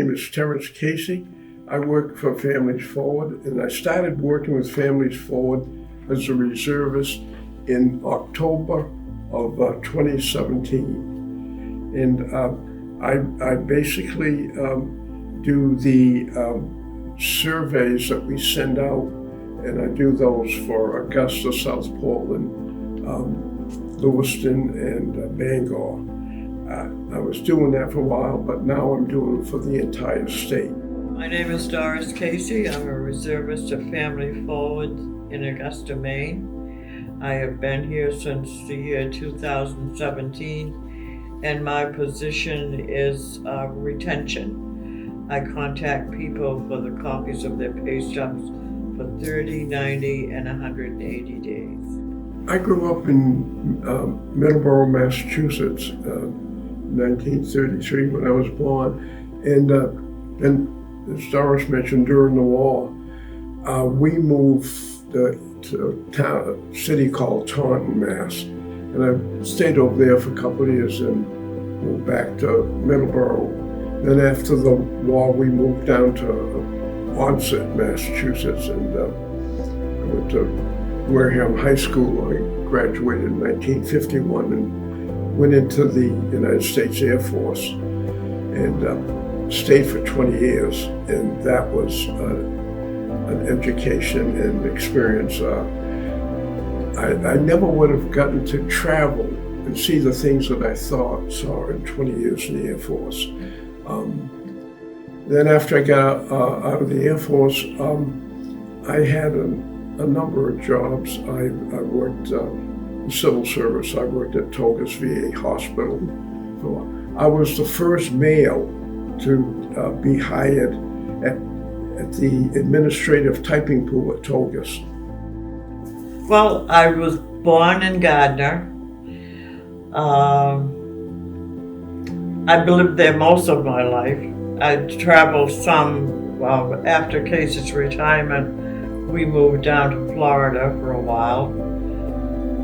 name is Terrence Casey. I work for Families Forward, and I started working with Families Forward as a reservist in October of 2017. And I basically do the surveys that we send out, and I do those for Augusta, South Portland, Lewiston, and Bangor. I was doing that for a while, but now I'm doing it for the entire state. My name is Doris Casey. I'm a reservist of Family Forward in Augusta, Maine. I have been here since the year 2017, and my position is retention. I contact people for the copies of their pay stubs for 30, 90, and 180 days. I grew up in Middleborough, Massachusetts, 1933 when I was born, and as Doris mentioned, during the war, we moved to a city called Taunton, Mass, and I stayed over there for a couple of years and moved back to Middleborough. Then after the war, we moved down to Onset, Massachusetts, and I went to Wareham High School. I graduated in 1951 and went into the United States Air Force and stayed for 20 years. And that was an education and experience. I never would have gotten to travel and see the things that I saw in 20 years in the Air Force. Then after I got out of the Air Force, I had a number of jobs. I worked in civil service. I worked at Togus VA Hospital. I was the first male to be hired at the administrative typing pool at Togus. Well, I was born in Gardner. I've lived there most of my life. I traveled some. After Casey's retirement, we moved down to Florida for a while,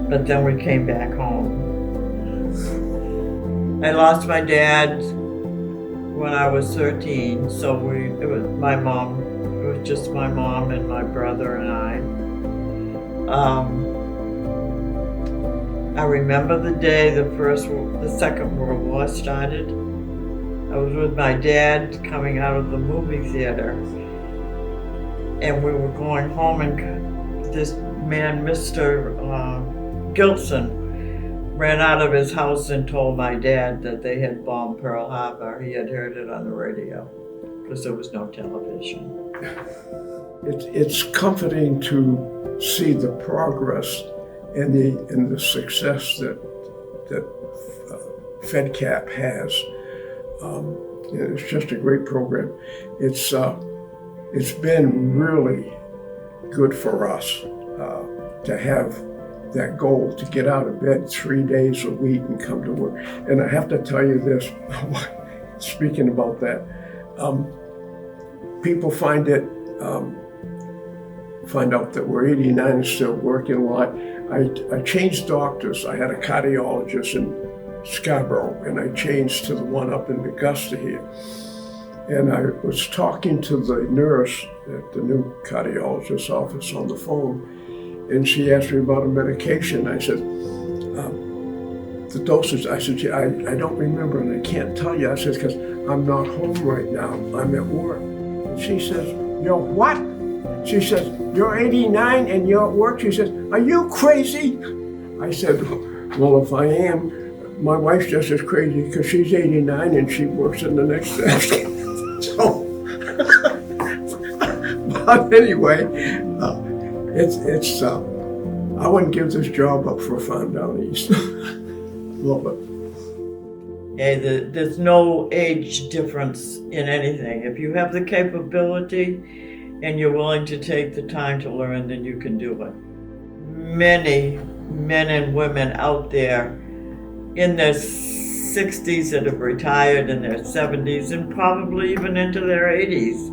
but then we came back home. I lost my dad when I was 13, so it was just my mom and my brother and I. I remember the day the Second World War started. I was with my dad coming out of the movie theater, and we were going home, and this man, Mr. Gilson, ran out of his house and told my dad that they had bombed Pearl Harbor. He had heard it on the radio because there was no television. It's comforting to see the progress and the success that Fedcap has. It's just a great program. It's been really good for us to have that goal to get out of bed 3 days a week and come to work. And I have to tell you this, speaking about that, people find out that we're 89 and still working a lot. I changed doctors. I had a cardiologist in Scarborough, and I changed to the one up in Augusta here. And I was talking to the nurse at the new cardiologist's office on the phone, and she asked me about a medication. I said, the dosage, I said, I don't remember and I can't tell you. I said, because I'm not home right now, I'm at work. And she says, you're what? She says, you're 89 and you're at work? She says, are you crazy? I said, well, if I am, my wife's just as crazy because she's 89 and she works in the next desk. So, but anyway, I wouldn't give this job up for a farm down east. Love it. Yeah, there's no age difference in anything. If you have the capability and you're willing to take the time to learn, then you can do it. Many men and women out there in their 60s that have retired, in their 70s, and probably even into their 80s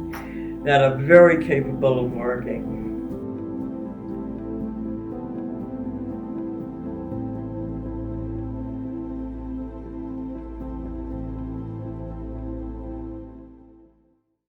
that are very capable of working.